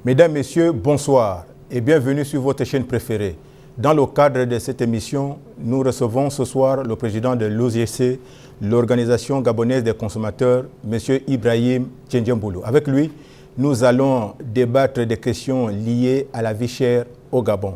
Mesdames, Messieurs, bonsoir et bienvenue sur votre chaîne préférée. Dans le cadre de cette émission, nous recevons ce soir le président de l'OGC, l'Organisation gabonaise des consommateurs, M. Ibrahim Tchendjemboulou. Avec lui, nous allons débattre des questions liées à la vie chère au Gabon.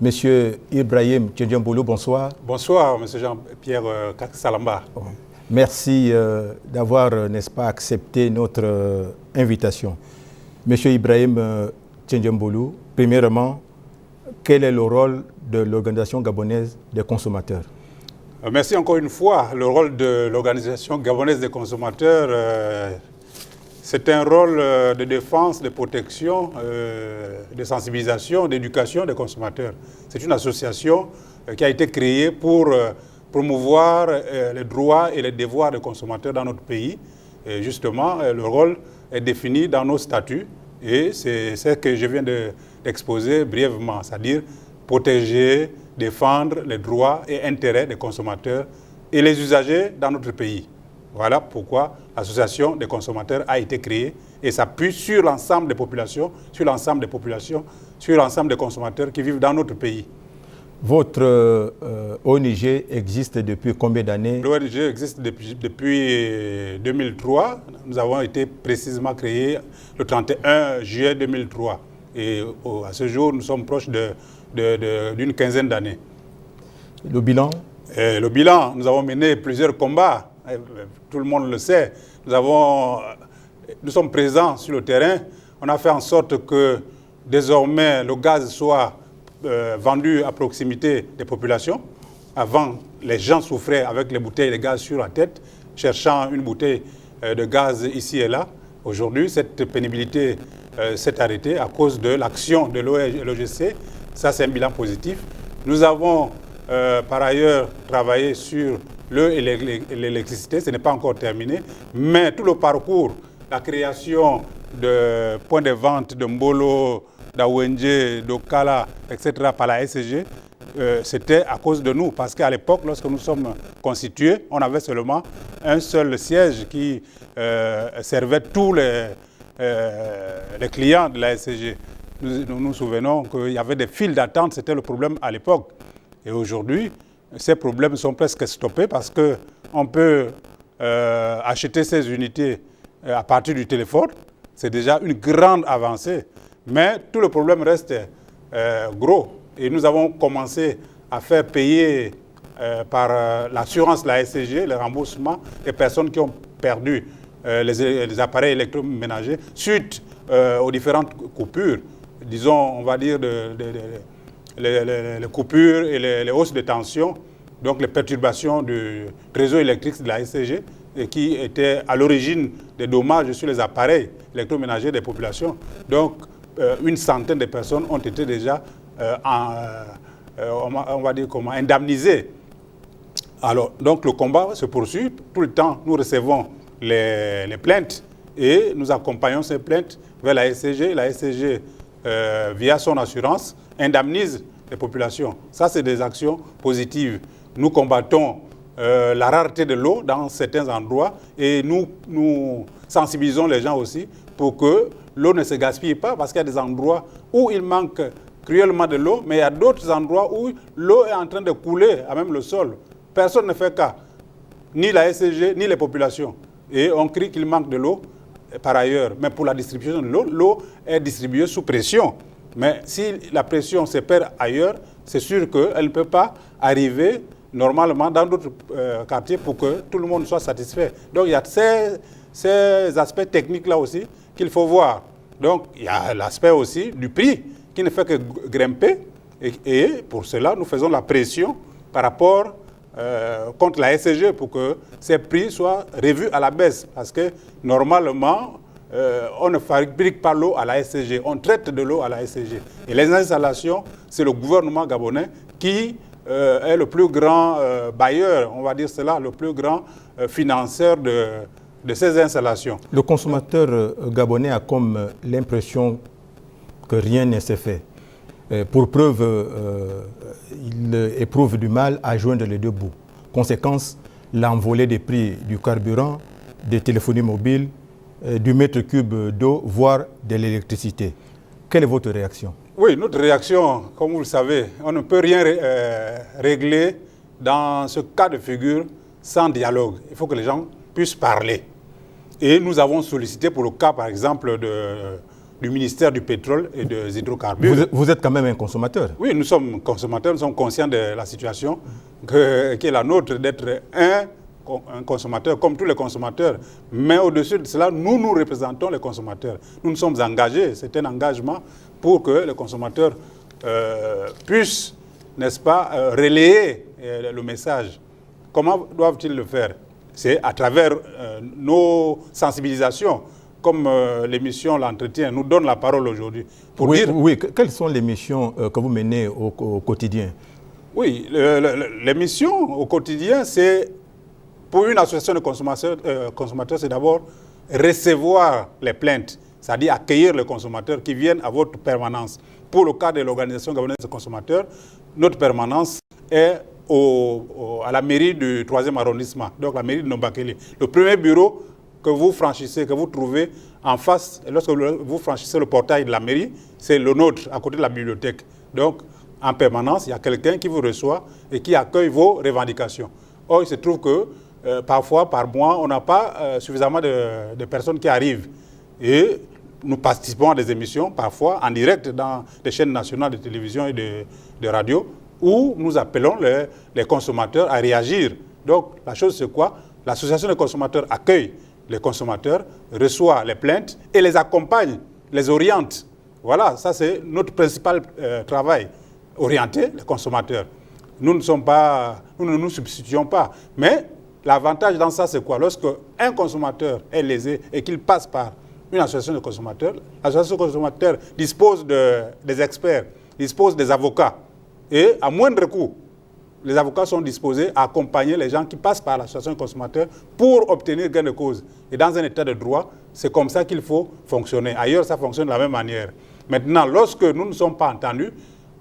M. Ibrahim Tchendjemboulou, bonsoir. Bonsoir, M. Jean-Pierre Salamba. Merci d'avoir, n'est-ce pas, accepté notre invitation. Monsieur Ibrahim Tchendjemboulou, premièrement, quel est le rôle de l'Organisation gabonaise des consommateurs? Merci encore une fois. Le rôle de l'Organisation gabonaise des consommateurs, c'est un rôle de défense, de protection, de sensibilisation, d'éducation des consommateurs. C'est une association qui a été créée pour promouvoir les droits et les devoirs des consommateurs dans notre pays. Et justement, le rôle est défini dans nos statuts et c'est ce que je viens d'exposer brièvement, c'est-à-dire protéger, défendre les droits et intérêts des consommateurs et les usagers dans notre pays. Voilà pourquoi l'association des consommateurs a été créée et s'appuie sur l'ensemble des populations, sur l'ensemble des consommateurs qui vivent dans notre pays. Votre ONG existe depuis combien d'années? L'ONG existe depuis 2003. Nous avons été précisément créés le 31 juillet 2003. Et à ce jour, nous sommes proches d'une quinzaine d'années. Le bilan? Le bilan, nous avons mené plusieurs combats. Tout le monde le sait. Nous sommes présents sur le terrain. On a fait en sorte que désormais le gaz soit vendu à proximité des populations. Avant, les gens souffraient avec les bouteilles de gaz sur la tête, cherchant une bouteille de gaz ici et là. Aujourd'hui, cette pénibilité s'est arrêtée à cause de l'action de l'OGC. Ça, c'est un bilan positif. Nous avons par ailleurs travaillé sur l'eau et l'électricité. Ce n'est pas encore terminé, mais tout le parcours, la création de points de vente de Mbolo, d'Awenje, d'Okala, etc. par la SCG, c'était à cause de nous. Parce qu'à l'époque, lorsque nous sommes constitués, on avait seulement un seul siège qui servait tous les clients de la SCG. Nous nous souvenons qu'il y avait des files d'attente, c'était le problème à l'époque. Et aujourd'hui, ces problèmes sont presque stoppés parce qu'on peut acheter ces unités à partir du téléphone. C'est déjà une grande avancée. Mais tout le problème reste gros. Et nous avons commencé à faire payer par l'assurance de la SCG, le remboursement des personnes qui ont perdu les appareils électroménagers suite aux différentes coupures. Disons, on va dire, les coupures et les hausses de tension, donc les perturbations du réseau électrique de la SCG, et qui étaient à l'origine des dommages sur les appareils électroménagers des populations. Donc, une centaine de personnes ont été déjà, on va dire comment, indemnisées. Alors, donc le combat se poursuit. Tout le temps, nous recevons les plaintes et nous accompagnons ces plaintes vers la SCG. La SCG, via son assurance, indemnise les populations. Ça, c'est des actions positives. Nous combattons la rareté de l'eau dans certains endroits et nous sensibilisons les gens aussi pour que l'eau ne se gaspille pas parce qu'il y a des endroits où il manque cruellement de l'eau, mais il y a d'autres endroits où l'eau est en train de couler à même le sol. Personne ne fait cas, ni la SCG, ni les populations. Et on crie qu'il manque de l'eau par ailleurs. Mais pour la distribution de l'eau, l'eau est distribuée sous pression. Mais si la pression se perd ailleurs, c'est sûr qu'elle ne peut pas arriver normalement dans d'autres quartiers pour que tout le monde soit satisfait. Donc il y a ces aspects techniques-là aussi qu'il faut voir. Donc il y a l'aspect aussi du prix qui ne fait que grimper et pour cela nous faisons la pression par rapport contre la SCG pour que ces prix soient revus à la baisse. Parce que normalement, on ne fabrique pas l'eau à la SCG, on traite de l'eau à la SCG. Et les installations, c'est le gouvernement gabonais qui est le plus grand bailleur, on va dire cela, le plus grand financeur de ces installations. Le consommateur gabonais a comme l'impression que rien ne s'est fait. Pour preuve, il éprouve du mal à joindre les deux bouts. Conséquence, l'envolée des prix du carburant, des téléphonies mobiles, du mètre cube d'eau, voire de l'électricité. Quelle est votre réaction? Oui, notre réaction, comme vous le savez, on ne peut rien régler dans ce cas de figure sans dialogue. Il faut que les gens puissent parler. Et nous avons sollicité pour le cas, par exemple, du ministère du pétrole et des hydrocarbures. Vous êtes quand même un consommateur. Oui, nous sommes consommateurs, nous sommes conscients de la situation qui est la nôtre, d'être un consommateur comme tous les consommateurs. Mais au-dessus de cela, nous représentons les consommateurs. Nous nous sommes engagés, c'est un engagement pour que les consommateurs puissent, n'est-ce pas, relayer le message. Comment doivent-ils le faire? C'est à travers nos sensibilisations, comme l'émission L'Entretien nous donne la parole aujourd'hui. Oui, quelles sont les missions que vous menez au quotidien? Oui, l'émission au quotidien, c'est, pour une association de consommateurs, c'est d'abord recevoir les plaintes, c'est-à-dire accueillir les consommateurs qui viennent à votre permanence. Pour le cas de l'organisation gabonaise des consommateurs, notre permanence est à la mairie du 3e arrondissement, donc la mairie de Nombakeli. Le premier bureau que vous franchissez, que vous trouvez en face, lorsque vous franchissez le portail de la mairie, c'est le nôtre, à côté de la bibliothèque. Donc, en permanence, il y a quelqu'un qui vous reçoit et qui accueille vos revendications. Or, il se trouve que parfois, par mois, on n'a pas suffisamment de personnes qui arrivent. Et nous participons à des émissions, parfois en direct dans des chaînes nationales de télévision et de radio, où nous appelons les consommateurs à réagir. Donc, la chose, c'est quoi? L'association des consommateurs accueille les consommateurs, reçoit les plaintes et les accompagne, les oriente. Voilà, ça c'est notre principal travail, orienter les consommateurs. Nous ne nous substituons pas. Mais l'avantage dans ça, c'est quoi? Lorsque un consommateur est lésé et qu'il passe par une association de consommateurs, l'association de consommateurs dispose des experts, dispose des avocats. Et à moindre coût, les avocats sont disposés à accompagner les gens qui passent par l'association de consommateurs pour obtenir gain de cause. Et dans un état de droit, c'est comme ça qu'il faut fonctionner. Ailleurs, ça fonctionne de la même manière. Maintenant, lorsque nous ne sommes pas entendus,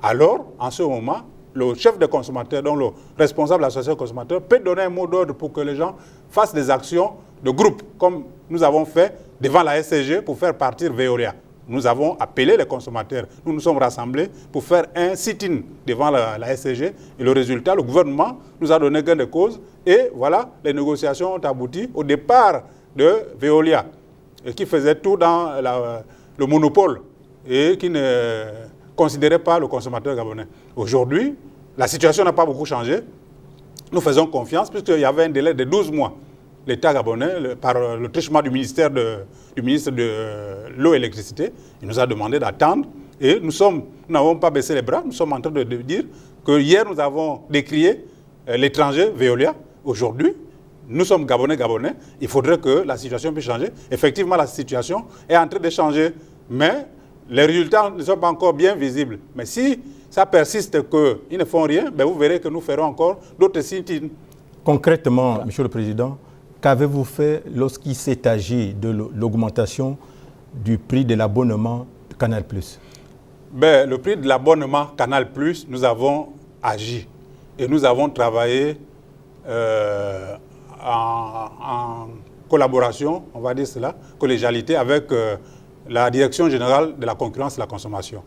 alors, en ce moment, le chef des consommateurs, donc le responsable de l'association de consommateurs, peut donner un mot d'ordre pour que les gens fassent des actions de groupe, comme nous avons fait devant la SCG pour faire partir Veolia. Nous avons appelé les consommateurs. Nous nous sommes rassemblés pour faire un sit-in devant la SCG. Et le résultat, le gouvernement nous a donné gain de cause. Et voilà, les négociations ont abouti au départ de Veolia, qui faisait tout dans le monopole et qui ne considérait pas le consommateur gabonais. Aujourd'hui, la situation n'a pas beaucoup changé. Nous faisons confiance puisqu'il y avait un délai de 12 mois. L'État gabonais, par le truchement du ministre de l'eau et l'électricité, il nous a demandé d'attendre. Et nous n'avons pas baissé les bras. Nous sommes en train de dire que hier, nous avons décrié l'étranger Veolia. Aujourd'hui, nous sommes Gabonais. Il faudrait que la situation puisse changer. Effectivement, la situation est en train de changer. Mais les résultats ne sont pas encore bien visibles. Mais si ça persiste qu'ils ne font rien, ben vous verrez que nous ferons encore d'autres sit-ins. Concrètement, voilà. Monsieur le Président, qu'avez-vous fait lorsqu'il s'est agi de l'augmentation du prix de l'abonnement Canal+? Ben, le prix de l'abonnement Canal+, nous avons agi. Et nous avons travaillé en collaboration, on va dire cela, collégialité avec la Direction générale de la concurrence et de la consommation.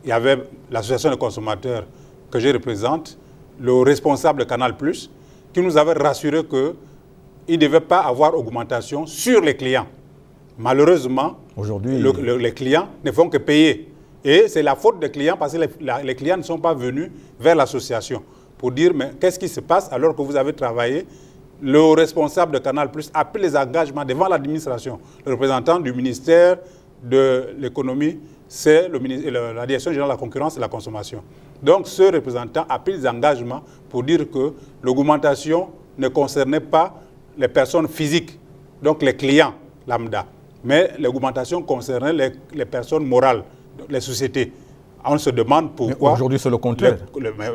Il y avait l'association des consommateurs que je représente, le responsable de Canal+, qui nous avait rassuré qu'il ne devait pas avoir augmentation sur les clients. Malheureusement, aujourd'hui, les clients ne font que payer. Et c'est la faute des clients parce que les clients ne sont pas venus vers l'association pour dire mais qu'est-ce qui se passe alors que vous avez travaillé. Le responsable de Canal+ a pris les engagements devant l'administration, le représentant du ministère de l'économie, c'est la Direction générale de la concurrence et de la consommation. Donc, ce représentant a pris des engagements pour dire que l'augmentation ne concernait pas les personnes physiques, donc les clients lambda, mais l'augmentation concernait les personnes morales, les sociétés. On se demande pourquoi... Aujourd'hui, c'est le contraire.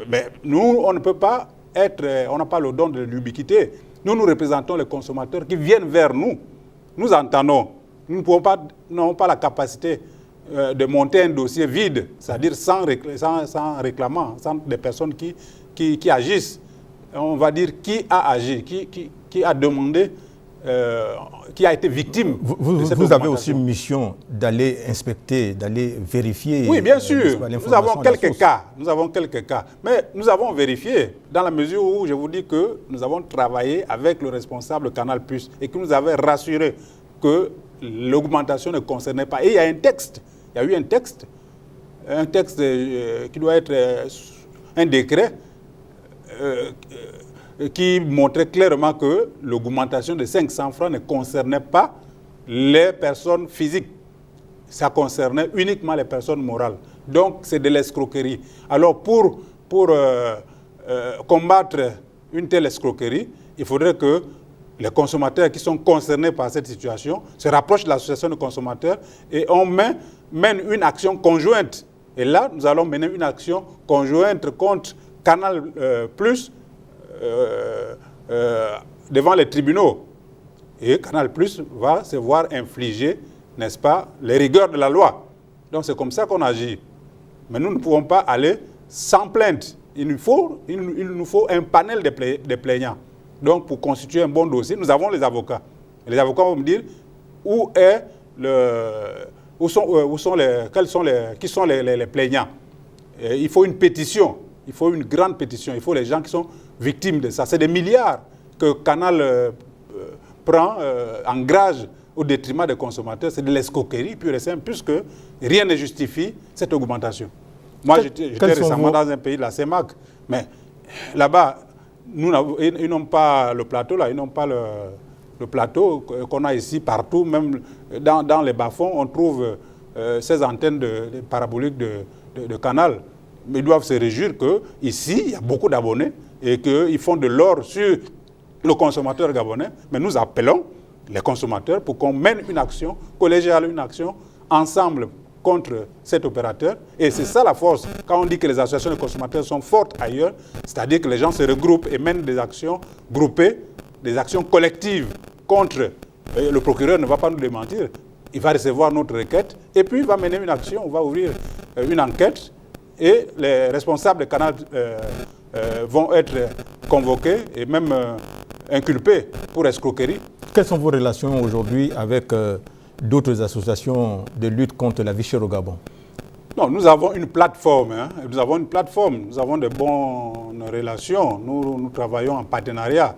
Mais nous, on ne peut pas être... On n'a pas le don de l'ubiquité. Nous représentons les consommateurs qui viennent vers nous. Nous entendons. Nous n'avons pas la capacité de monter un dossier vide, c'est-à-dire sans réclamant, sans des personnes qui agissent. On va dire qui a agi, qui a demandé, qui a été victime de cette Vous avez aussi une mission d'aller inspecter, d'aller vérifier. Oui, bien sûr. Nous avons quelques cas. Mais nous avons vérifié dans la mesure où je vous dis que nous avons travaillé avec le responsable Canal+ et que nous avait rassuré que l'augmentation ne concernait pas. Et il y a un texte. Il y a eu un texte qui doit être un décret qui montrait clairement que l'augmentation de 500 francs ne concernait pas les personnes physiques. Ça concernait uniquement les personnes morales. Donc, c'est de l'escroquerie. Alors, pour combattre une telle escroquerie, il faudrait que les consommateurs qui sont concernés par cette situation se rapprochent de l'association de consommateurs et on mène une action conjointe. Et là, nous allons mener une action conjointe contre Canal+ devant les tribunaux. Et Canal+ va se voir infliger, n'est-ce pas, les rigueurs de la loi. Donc c'est comme ça qu'on agit. Mais nous ne pouvons pas aller sans plainte. Il nous faut un panel de plaignants. Donc pour constituer un bon dossier, nous avons les avocats. Et les avocats vont me dire qui sont les plaignants. Et il faut une pétition. Il faut une grande pétition. Il faut les gens qui sont victimes de ça. C'est des milliards que Canal prend en gage au détriment des consommateurs. C'est de l'escroquerie pure et simple, puisque rien ne justifie cette augmentation. Moi, j'étais récemment dans un pays de la CEMAC, mais là-bas, ils n'ont pas le plateau, là, ils n'ont pas le plateau qu'on a ici partout, même dans les bas-fonds, on trouve ces antennes de paraboliques de Canal. Mais ils doivent se réjouir qu'ici, il y a beaucoup d'abonnés et qu'ils font de l'or sur le consommateur gabonais. Mais nous appelons les consommateurs pour qu'on mène une action collégiale, une action ensemble contre cet opérateur. Et c'est ça la force. Quand on dit que les associations de consommateurs sont fortes ailleurs, c'est-à-dire que les gens se regroupent et mènent des actions groupées, des actions collectives contre. Le procureur ne va pas nous démentir. Il va recevoir notre requête et puis il va mener une action. On va ouvrir une enquête et les responsables de Canal vont être convoqués et même inculpés pour escroquerie. Quelles sont vos relations aujourd'hui avec d'autres associations de lutte contre la vie chère au Gabon? Non, nous avons une plateforme. Nous avons une plateforme. Nous avons de bonnes relations. Nous travaillons en partenariat.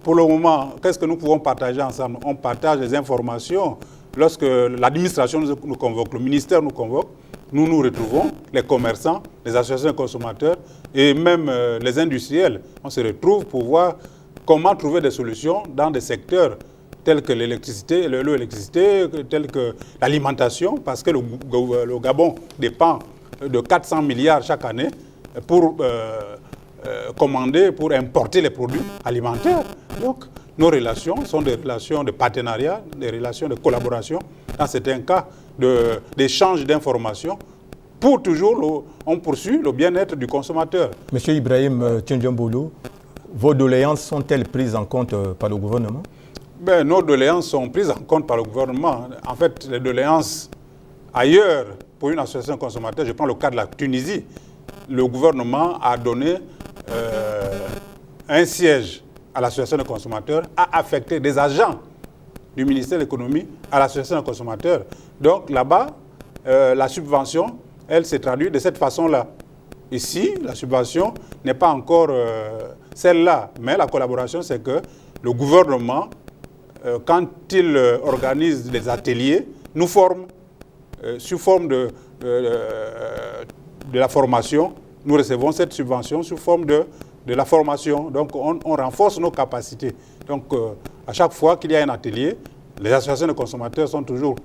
Pour le moment, qu'est-ce que nous pouvons partager ensemble? On partage des informations. Lorsque l'administration nous convoque, le ministère nous convoque, nous nous retrouvons, les commerçants, les associations de consommateurs et même les industriels. On se retrouve pour voir comment trouver des solutions dans des secteurs tels que l'électricité, tels que l'alimentation, parce que le Gabon dépend de 400 milliards chaque année pour commander, pour importer les produits alimentaires. Donc, nos relations sont des relations de partenariat, des relations de collaboration, dans certains cas d'échange d'informations, pour toujours, on poursuit le bien-être du consommateur. Monsieur Ibrahim Tchendjamboulou, vos doléances sont-elles prises en compte par le gouvernement? Nos doléances sont prises en compte par le gouvernement. En fait, les doléances ailleurs, pour une association de consommateurs, je prends le cas de la Tunisie, le gouvernement a donné un siège à l'association de consommateurs, a affecté des agents du ministère de l'économie à l'association de consommateurs. Donc là-bas, la subvention, elle se traduit de cette façon-là. Ici, la subvention n'est pas encore celle-là, mais la collaboration, c'est que le gouvernement, quand il organise des ateliers, nous forme sous forme de la formation. Nous recevons cette subvention sous forme de la formation. Donc, on renforce nos capacités. Donc, à chaque fois qu'il y a un atelier, les associations de consommateurs sont toujours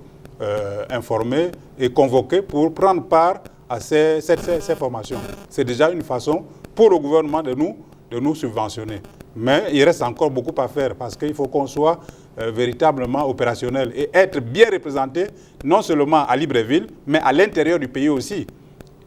informés et convoqués pour prendre part à ces formations. C'est déjà une façon pour le gouvernement de nous subventionner. Mais il reste encore beaucoup à faire parce qu'il faut qu'on soit véritablement opérationnel et être bien représenté, non seulement à Libreville, mais à l'intérieur du pays aussi.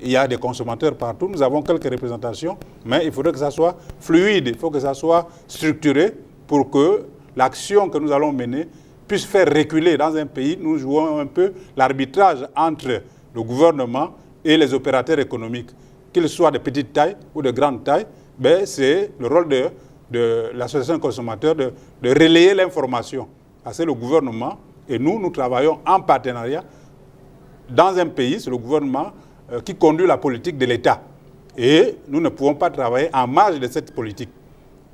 Il y a des consommateurs partout, nous avons quelques représentations, mais il faudrait que ça soit fluide, il faut que ça soit structuré pour que l'action que nous allons mener puisse faire reculer dans un pays. Nous jouons un peu l'arbitrage entre le gouvernement et les opérateurs économiques, qu'ils soient de petite taille ou de grande taille. C'est le rôle de l'association consommateur de relayer l'information. C'est le gouvernement et nous travaillons en partenariat. Dans un pays, c'est le gouvernement qui conduit la politique de l'État. Et nous ne pouvons pas travailler en marge de cette politique.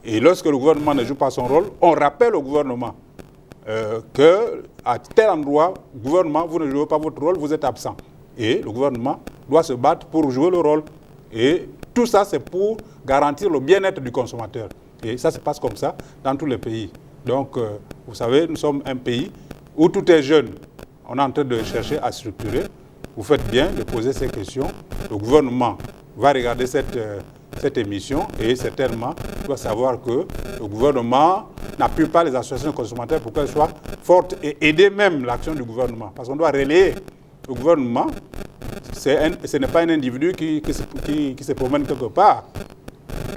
Et lorsque le gouvernement ne joue pas son rôle, on rappelle au gouvernement qu'à tel endroit, gouvernement, vous ne jouez pas votre rôle, vous êtes absent. Et le gouvernement doit se battre pour jouer le rôle. Et tout ça, c'est pour garantir le bien-être du consommateur. Et ça se passe comme ça dans tous les pays. Donc, vous savez, nous sommes un pays où tout est jeune. On est en train de chercher à structurer. Vous faites bien de poser ces questions. Le gouvernement va regarder cette émission et certainement doit savoir que le gouvernement n'appuie pas les associations de consommateurs pour qu'elles soient fortes et aider même l'action du gouvernement. Parce qu'on doit relayer le gouvernement. Ce n'est pas un individu qui se promène quelque part.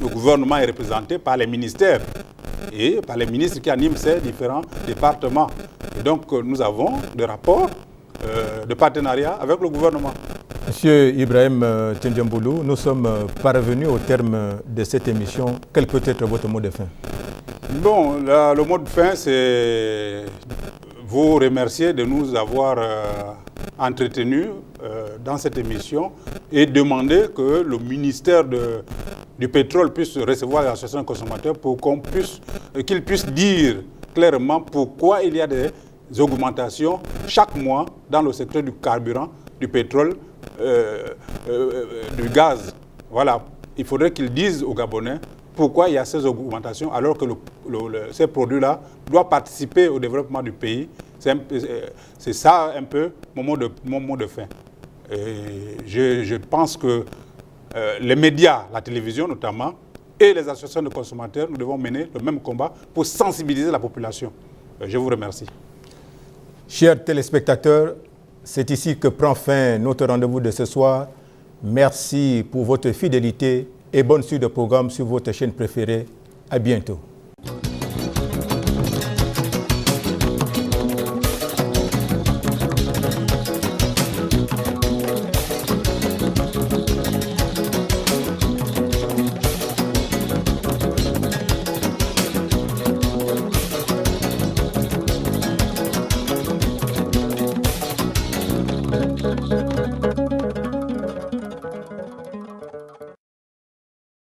Le gouvernement est représenté par les ministères et par les ministres qui animent ces différents départements. Et donc, nous avons des rapports de partenariat avec le gouvernement. Monsieur Ibrahim Tchendjamboulou, nous sommes parvenus au terme de cette émission. Quel peut être votre mot de fin? Bon, le mot de fin, c'est vous remercier de nous avoir entretenus dans cette émission et demander que le ministère du pétrole puisse recevoir les associations de consommateurs pour qu'ils puissent dire clairement pourquoi il y a des augmentations chaque mois dans le secteur du carburant, du pétrole, du gaz. Voilà, il faudrait qu'ils disent aux Gabonais pourquoi il y a ces augmentations alors que ces produits-là doivent participer au développement du pays. C'est ça un peu mon mot de fin. Et je pense que les médias, la télévision notamment, et les associations de consommateurs, nous devons mener le même combat pour sensibiliser la population. Je vous remercie. Chers téléspectateurs, c'est ici que prend fin notre rendez-vous de ce soir. Merci pour votre fidélité et bonne suite de programme sur votre chaîne préférée. À bientôt.